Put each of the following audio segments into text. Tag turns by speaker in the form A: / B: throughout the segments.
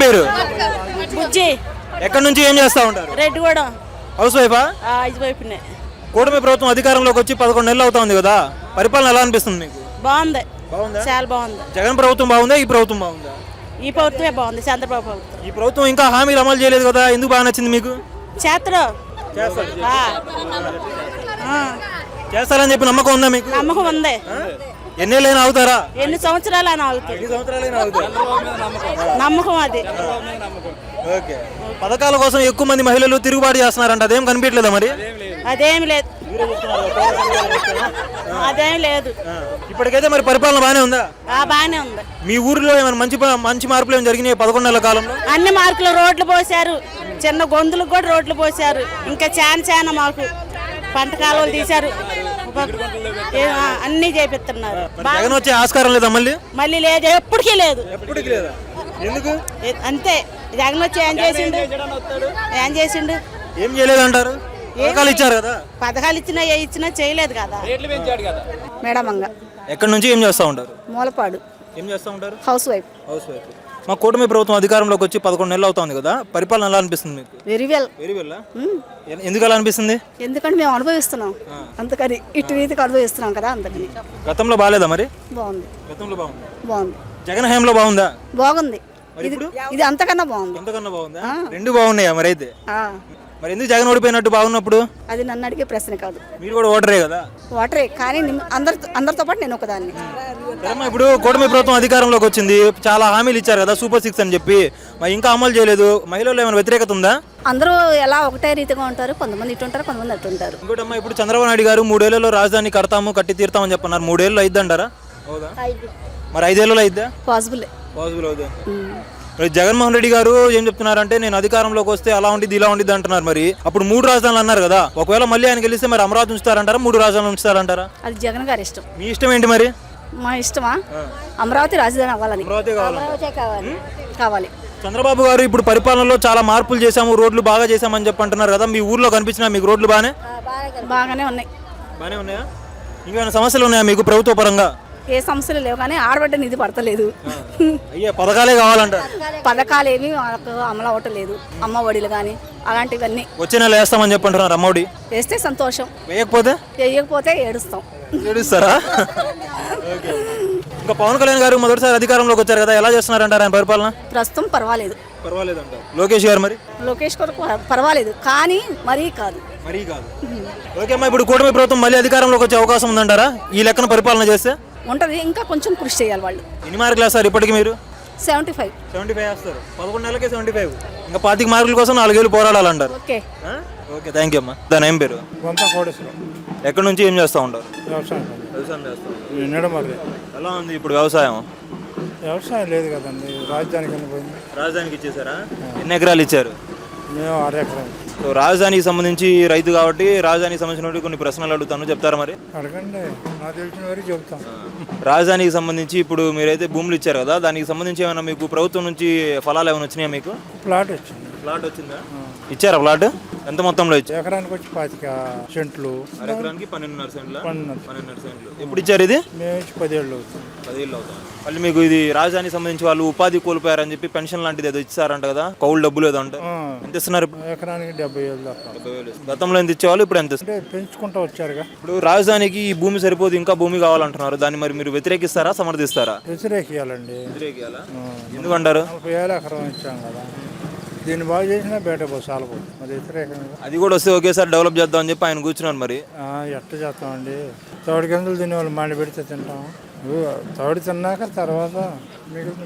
A: పేరు?
B: బుజ్జి.
A: ఎక్కడి నుంచి ఏం చేస్తా ఉంటారు?
B: రెడ్డిగూడెం.
A: హౌస్ వైఫా?
B: ఐదు వైపునే.
A: కూటమి ప్రభుత్వం అధికారంలోకి వచ్చి 11 నెలలు అవుతుంది కదా, పరిపాలన ఎలా అనిపిస్తుంది మీకు?
B: బాగుంది.
A: బాగుందా?
B: చాలా బాగుంది.
A: జగన్ ప్రభుత్వం బాగుందా, ఈ ప్రభుత్వం బాగుందా?
B: ఈ ప్రభుత్వమే బాగుంది, చంద్రబాబు ప్రభుత్వం.
A: ఈ ప్రభుత్వం ఇంకా హామీలు అమలు చేయలేదు కదా, ఎందుకు బాగా నచ్చింది మీకు?
B: చేస్తారు.
A: చేస్తారని చెప్పి నమ్మకం ఉందా మీకు?
B: నమ్మకం ఉంది.
A: ఎన్నేళ్ళైనా అవుతారా?
B: ఎన్ని సంవత్సరాలు అని అవుతుంది. నమ్మకం అది.
A: ఓకే. పథకాల కోసం ఎక్కువ మంది మహిళలు తిరుగుబాటు చేస్తున్నారంట, అదేం కనిపించలేదా మరి?
B: అదేం లేదు. అదేం లేదు.
A: ఇప్పటికైతే మరి పరిపాలన బాగానే ఉందా?
B: బాగానే ఉంది.
A: మీ ఊర్లో ఏమైనా మంచి మార్పులు ఏమైనా జరిగినాయి 11 నెలల కాలంలో?
B: అన్ని మార్కులు రోడ్లు పోసారు, చిన్న గొంతులకు కూడా రోడ్లు పోసారు. ఇంకా చాలా మాకు పంట కాలువలు తీశారు, అన్ని చేపిస్తున్నారు.
A: జగన్ వచ్చే ఆస్కారం లేదా మళ్ళీ?
B: మళ్ళీ లేదు, ఎప్పటికీ లేదు.
A: ఎందుకు?
B: అంతే. జగన్ వచ్చి ఏం చేసిండు?
A: ఏం చేయలేదు అంటారు? పథకాలు ఇచ్చారు కదా.
B: పథకాలు ఇచ్చినా చేయలేదు కదా. మేడమంగ.
A: ఎక్కడి నుంచి ఏం చేస్తా ఉంటారు?
B: మూలపాడు.
A: ఏం చేస్తా ఉంటారు?
B: House wife.
A: మా కూటమి ప్రభుత్వం అధికారంలోకి వచ్చి 11 నెలలు అవుతుంది కదా, పరిపాలన ఎలా అనిపిస్తుంది మీకు?
B: Very well.
A: ఎందుకు అలా అనిపిస్తుంది?
B: ఎందుకంటే మేము అనుభవిస్తున్నాం, అందుకని ఇటు రీతికి అనుభవిస్తున్నాం కదా, అందుకని.
A: గతంలో బాగాలేదా మరి?
B: బాగుంది.
A: గతంలో
B: బాగుంది.
A: జగన్ హయాంలో బాగుందా?
B: బాగుంది. ఇది అంతకన్నా బాగుంది.
A: అంతకన్నా బాగుందా? రెండు బాగున్నాయా మరి? అయితే మరి ఎందుకు జగన్ ఓడిపోయినట్టు బాగున్నప్పుడు?
B: అది నన్ను అడిగే ప్రశ్న కాదు.
A: మీరు కూడా ఓటరే కదా.
B: ఓటరే, కానీ అందరితో పాటు నేను ఒకదాన్ని.
A: ఇప్పుడు కూటమి ప్రభుత్వం అధికారంలోకి వచ్చింది, చాలా హామీలు ఇచ్చారు కదా, సూపర్ 6 అని చెప్పి, మరి ఇంకా అమలు చేయలేదు. మహిళల్లో ఏమైనా వ్యతిరేకత ఉందా?
B: అందరూ ఎలా ఒకటే రీతిగా ఉంటారు, కొంతమంది ఇటు ఉంటారు, కొంతమంది అటు ఉంటారు.
A: ఇంకోటమ్మా, ఇప్పుడు చంద్రబాబు నాయుడు గారు 3 ఏళ్లలో రాజధాని కట్టి తీరుతామని చెప్పన్నారు. 3 ఏళ్ళు అయిద్దంటారా? మరి 5 ఏళ్ళలో అయిద్దా? పాసిబుల్ అవుదా? జగన్మోహన్ రెడ్డి గారు ఏం చెప్తున్నారంటే, నేను అధికారంలోకి వస్తే అలా ఉండిద్ది ఇలా ఉండిద్ది అంటున్నారు. మరి అప్పుడు 3 రాజధానులు అన్నారు కదా, ఒకవేళ మళ్ళీ ఆయన గెలిస్తే మరి అమరావతి ఉంచుతారంటారా, 3 రాజధానులు ఉంచుతారంటారా?
B: అది జగన్ గారి ఇష్టం.
A: మీ ఇష్టం ఏంటి మరి?
B: మా ఇష్టమా? అమరావతి రాజధాని అవ్వాలని. కావాలి.
A: చంద్రబాబు గారు ఇప్పుడు పరిపాలనలో చాలా మార్పులు చేశాము, రోడ్లు బాగా చేశామని చెప్పి అంటున్నారు కదా, మీ ఊర్లో కనిపించినా మీకు రోడ్లు
B: బాగానే ఉన్నాయి.
A: బాగానే ఉన్నాయా? ఇంకేమైనా సమస్యలు ఉన్నాయా మీకు ప్రభుత్వ పరంగా?
B: ఏ సమస్యలు లేవు, కానీ ఆడబడ్డ నిధి పడతలేదు.
A: అయ్యే పథకాలే కావాలంట.
B: పథకాలు ఏమి అమలు అవ్వట్లేదు. అమ్మ ఒడిలు కానీ అలాంటివన్నీ
A: వచ్చే నెల వేస్తామని చెప్పంటున్నారు. అమ్మఒడి
B: వేస్తే సంతోషం,
A: వేయకపోతే
B: ఏడుస్తాం.
A: ఏడుస్తారా? ఇంకా పవన్ కళ్యాణ్ గారు మొదటిసారి అధికారంలోకి వచ్చారు కదా, ఎలా చేస్తున్నారంటారు ఆయన పరిపాలన?
B: ప్రస్తుతం పర్వాలేదు.
A: లోకేష్ గారు మరి?
B: లోకేష్ గారు పర్వాలేదు, కానీ మరీ కాదు.
A: ఓకే అమ్మా, ఇప్పుడు కూటమి ప్రభుత్వం మళ్ళీ అధికారంలోకి వచ్చే అవకాశం ఉందంటారా ఈ లెక్కన పరిపాలన చేస్తే?
B: ఉంటది, ఇంకా కొంచెం కృషి చేయాలి వాళ్ళు.
A: ఎన్ని మార్కులు వేస్తారు ఇప్పటికి మీరు?
B: 75
A: వేస్తారు. 11 నెలలకే 75. ఇంకా 25 మార్కుల కోసం 4 ఏళ్ళు పోరాడాలంటారు.
B: ఓకే,
A: థ్యాంక్ యూ అమ్మా. దాని ఏం పేరు? ఎక్కడి నుంచి ఏం చేస్తూ ఉంటారు?
C: వ్యవసాయం
A: చేస్తారు. ఎలా ఉంది ఇప్పుడు వ్యవసాయం?
C: వ్యవసాయం లేదు కదండి,
A: రాజధానికి ఇచ్చేసారా? ఎన్ని ఎకరాలు ఇచ్చారు?
C: మేము 6 ఎకరాలు.
A: సో రాజధానికి సంబంధించి రైతు కాబట్టి రాజధానికి సంబంధించిన కొన్ని ప్రశ్నలు అడుగుతాను, చెప్తారా మరి?
C: అడగండి, నాకు తెలిసిన వరకు చెప్తాను.
A: రాజధానికి సంబంధించి ఇప్పుడు మీరైతే భూములు ఇచ్చారు కదా, దానికి సంబంధించి ఏమైనా మీకు ప్రభుత్వం నుంచి ఫలాలు ఏమైనా వచ్చినాయా మీకు?
C: ప్లాట్
A: వచ్చిందా? ఇచ్చారా ప్లాట్? ఎంత మొత్తంలో ఇచ్చారు?
C: ఎకరానికి వచ్చి 25 సెంట్లు.
A: ఎకరానికి 12.5 సెంట్లు. ఎప్పుడు ఇచ్చారు ఇది?
C: మేము 10 ఏళ్ళు అవుతుంది.
A: మళ్ళీ మీకు ఇది రాజధానికి సంబంధించి వాళ్ళు ఉపాధి కోల్పోయారని చెప్పి పెన్షన్ లాంటిది ఏదో ఇచ్చారంట కదా, కౌలు డబ్బులు ఏదో అంటే ఎంత ఇస్తున్నారు?
C: ఎకరానికి 70,000 దాకా.
A: గతంలో ఎంత ఇచ్చేవాళ్ళు, ఇప్పుడు ఎంత?
C: పెంచుకుంటూ వచ్చారుగా.
A: ఇప్పుడు రాజధానికి ఈ భూమి సరిపోదు, ఇంకా భూమి కావాలంటున్నారు. దాన్ని మరి మీరు వ్యతిరేకిస్తారా, సమర్థిస్తారా?
C: వ్యతిరేకియాలండి.
A: ఎందుకంటారు?
C: 40,000 ఎకరం ఇచ్చాం కదా, దీన్ని బాగా చేసినా బయట చాలా పోతుంది. మరి వ్యతిరేకంగా
A: అది కూడా వస్తే ఒకేసారి డెవలప్ చేద్దాం అని చెప్పి ఆయన కూర్చున్నారు. మరి
C: ఎట్లా చేస్తామండి? తోడి గింజలు తినేవాళ్ళు మాండి పెడితే తింటాం. తోడి తిన్నాక తర్వాత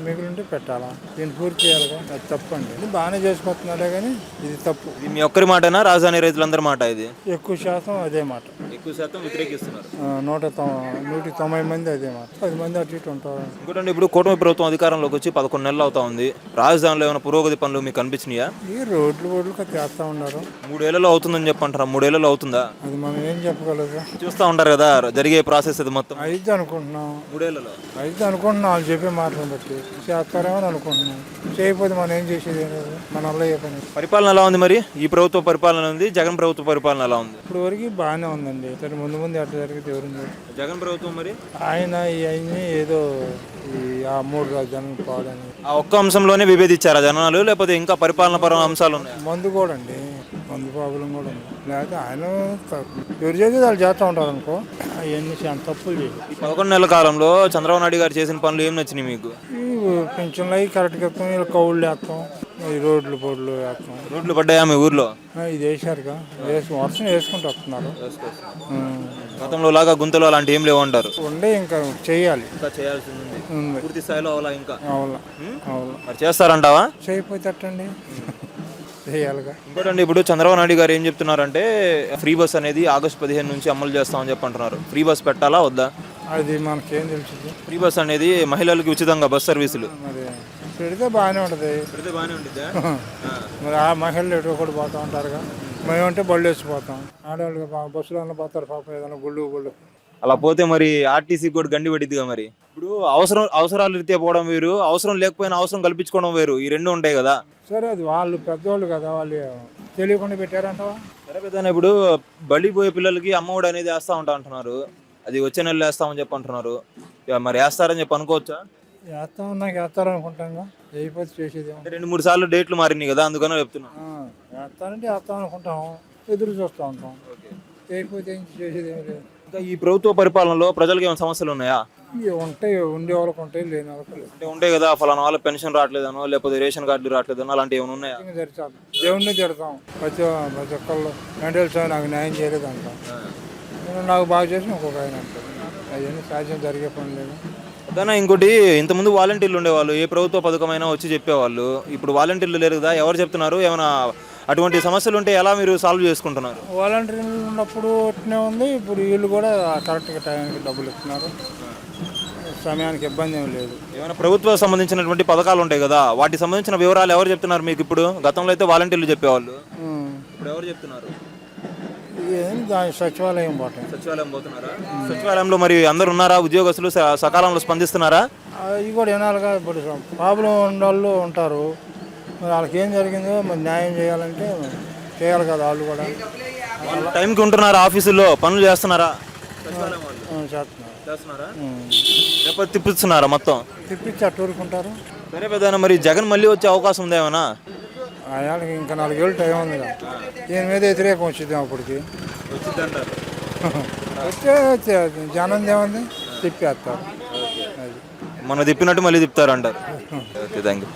C: మిగిలింటే పెట్టాలా, దీన్ని పూర్తి చేయాలిగా. అది తప్పండి. ఇది బాగానే చేసుకుంటున్నాడే కానీ ఇది తప్పు.
A: ఇది మీ ఒక్కరి మాటనా, రాజధాని రైతులందరి మాట? ఇది
C: ఎక్కువ శాతం అదే మాట.
A: ఎక్కువ శాతం వ్యతిరేకిస్తున్నారు.
C: 190 మంది అదే మాట. 10 మంది అటు ఇటు ఉంటారు.
A: ఇంకోటండి, ఇప్పుడు కూటమి ప్రభుత్వం అధికారంలోకి వచ్చి 11 నెలలు అవుతా ఉంది. రాజధానిలో ఏమైనా పురోగతి పనులు మీకు కనిపించినాయా?
C: ఈ రోడ్లు చేస్తా ఉన్నారు.
A: 3 ఏళ్లలో అవుతుందని చెప్పంటారా? 3 ఏళ్లలో అవుతుందా?
C: అది మనం ఏం చెప్పగలదు.
A: చూస్తూ ఉంటారు కదా జరిగే ప్రాసెస్, అది మొత్తం
C: అయితే అనుకుంటున్నాం.
A: 3 ఏళ్లలో
C: అయితే అనుకుంటున్నాం. వాళ్ళు చెప్పే మాటలను బట్టి చేస్తారేమో అనుకుంటున్నాం. చేయకపోతే మనం ఏం చేసేది లేదు. మన వల్ల పని.
A: పరిపాలన ఎలా ఉంది మరి? ఈ ప్రభుత్వ పరిపాలన ఉంది, జగన్ ప్రభుత్వ పరిపాలన ఎలా ఉంది?
C: ఇప్పుడు వరకు బాగానే ఉందండి. సరే ముందు ముందు ఎట్లా జరిగితే ఎవరిని చూడు.
A: జగన్ ప్రభుత్వం మరి
C: ఆయన ఇవన్నీ ఏదో ఆ 3 రాజధానులు పాడని
A: ఆ ఒక్క అంశంలోనే విభేదించారా జనాలు, లేకపోతే ఇంకా పరిపాలన పరమైన అంశాలు ఉన్నాయి?
C: మందు కూడా అండి, మందు ప్రాబ్లం కూడా ఉంది. లేకపోతే ఆయన ఎవరు చేసి వాళ్ళు చేస్తూ ఉంటారు అనుకో, అవన్నీ చాలా తప్పులు చేసి.
A: ఈ 11 నెలల కాలంలో చంద్రబాబు నాయుడు గారు చేసిన పనులు ఏం నచ్చినాయి మీకు?
C: ఈ పెన్షన్లు అవి కరెక్ట్గా వేస్తాం, ఇలా కౌళ్ళు వేస్తాం, ఈ రోడ్లు పొడ్లు వేస్తాం.
A: రోడ్లు పడ్డాయా మీ ఊర్లో?
C: ఇది వేసారుగా, వర్షం వేసుకుంటూ వస్తున్నారు.
A: గతంలో లాగా గుంతలు అలాంటి ఏం లేవు అంటారు?
C: ఉండే ఇంకా చేయాలి,
A: ఇంకా చేయాల్సింది
C: ఉంది.
A: పూర్తి స్థాయిలో అలా ఇంకా
C: అవును అవును.
A: మరి చేస్తారంటావా?
C: చేయకపోతే అట్టండి, చేయాలిగా.
A: ఇంకోటండి, ఇప్పుడు చంద్రబాబు నాయుడు గారు ఏం చెప్తున్నారంటే ఫ్రీ బస్ అనేది ఆగస్టు 15 నుంచి అమలు చేస్తామని చెప్పి అంటున్నారు. ఫ్రీ బస్ పెట్టాలా వద్దా?
C: అది మనకేం తెలుసు.
A: ఫ్రీ బస్ అనేది మహిళలకు ఉచితంగా బస్ సర్వీసులు
C: మరి పెడితే బాగానే ఉంటుంది.
A: పెడితే బాగానే ఉంటుందా?
C: మరి ఆ మహిళలు ఎటు కూడా పోతూ ఉంటారుగా, మేమంటే బళ్ళు వేసిపోతాం. ఆడవాళ్ళు బస్సులో పోతారు పాపం, ఏదైనా గుళ్ళు
A: అలా పోతే మరి ఆర్టీసీ కూడా గండి పడిద్దిగా. మరి ఇప్పుడు అవసరాలు రీత్యా పోవడం వేరు, అవసరం లేకపోయినా అవసరం కల్పించుకోవడం వేరు, ఈ రెండు ఉంటాయి కదా.
C: సరే, అది వాళ్ళు పెద్దవాళ్ళు కదా, వాళ్ళు తెలియకుండా పెట్టారంటావా?
A: సరే పెద్దనా, ఇప్పుడు బడి పోయే పిల్లలకి అమ్మఒడి అనేది వేస్తా ఉంటా అంటున్నారు, అది వచ్చే నెలలో వేస్తామని చెప్పి అంటున్నారు. మరి వేస్తారని చెప్పి అనుకోవచ్చా?
C: వేస్తాం, నాకు వేస్తారనుకుంటాను, వేయకపోతే చేసేది.
A: 2-3 సార్లు డేట్లు మారినాయి కదా, అందుకనే చెప్తున్నాను.
C: వేస్తానంటే వేస్తాం అనుకుంటాం, ఎదురు చూస్తూ ఉంటాం, వేయకపోతే ఏం చేసేది ఏమి లేదు.
A: ఇంకా ఈ ప్రభుత్వ పరిపాలనలో ప్రజలకు ఏమైనా సమస్యలు ఉన్నాయా?
C: ఇవి ఉంటాయి, ఉండే వాళ్ళకి ఉంటాయి, లేని వాళ్ళకి లేదు.
A: అంటే ఉంటాయి కదా, ఫలానా వాళ్ళ పెన్షన్ రావట్లేదనో, లేకపోతే రేషన్ కార్డులు రావట్లేదనో, అలాంటివి ఏమైనా ఉన్నాయా?
C: తిడతాం, దేవుణ్ణి తిడతాం. ప్రతి ఒక్కళ్ళు వెంటనే సార్ నాకు న్యాయం చేయలేదు అంటాం, నాకు బాగా చేసిన ఇంకొక ఆయన అంటారు. అవన్నీ సాధ్యం జరిగే పని లేదు.
A: అదనా ఇంకోటి, ఇంతకుముందు వాలంటీర్లు ఉండేవాళ్ళు, ఏ ప్రభుత్వ పథకమైనా వచ్చి చెప్పేవాళ్ళు. ఇప్పుడు వాలంటీర్లు లేరు కదా, ఎవరు చెప్తున్నారు? ఏమైనా అటువంటి సమస్యలు ఉంటే ఎలా మీరు సాల్వ్ చేసుకుంటున్నారు?
C: వాలంటీర్లు ఉన్నప్పుడు అట్నే ఉంది, ఇప్పుడు వీళ్ళు కూడా కరెక్ట్గా టైంకి డబ్బులు ఇస్తున్నారు, సమయానికి ఇబ్బంది ఏమి లేదు.
A: ఏమైనా ప్రభుత్వం సంబంధించినటువంటి పథకాలు ఉంటాయి కదా, వాటికి సంబంధించిన వివరాలు ఎవరు చెప్తున్నారు మీకు? ఇప్పుడు గతంలో అయితే వాలంటీర్లు చెప్పేవాళ్ళు, ఇప్పుడు ఎవరు చెప్తున్నారు?
C: దాని సచివాలయం పోతాం.
A: సచివాలయం పోతున్నారా? సచివాలయంలో మరి అందరు ఉన్నారా? ఉద్యోగస్తులు సకాలంలో స్పందిస్తున్నారా?
C: అవి కూడా వినాలిగా. ఇప్పుడు ప్రాబ్లం ఉన్న వాళ్ళు ఉంటారు, మరి వాళ్ళకి ఏం జరిగిందో మరి న్యాయం చేయాలంటే చేయాలి కదా. వాళ్ళు కూడా
A: టైంకి ఉంటున్నారా? ఆఫీసుల్లో పనులు చేస్తున్నారా?
C: చేస్తున్నారా,
A: లేకపోతే తిప్పిస్తున్నారా? మొత్తం
C: తిప్పించి అట్టు ఊరుకుంటారు.
A: సరే పెద్దనా, మరి జగన్ మళ్ళీ వచ్చే అవకాశం ఉందా ఏమన్నా?
C: ఆయనకి ఇంకా 4 ఏళ్ళు టైం ఉంది కదా, దీని మీద వ్యతిరేకం వచ్చిద్దాం అప్పటికి. వచ్చే జనం ఏముంది, తిప్పేస్తారు.
A: మన తిప్పినట్టు మళ్ళీ తిప్పుతారు అంటారు. Okay, thank you.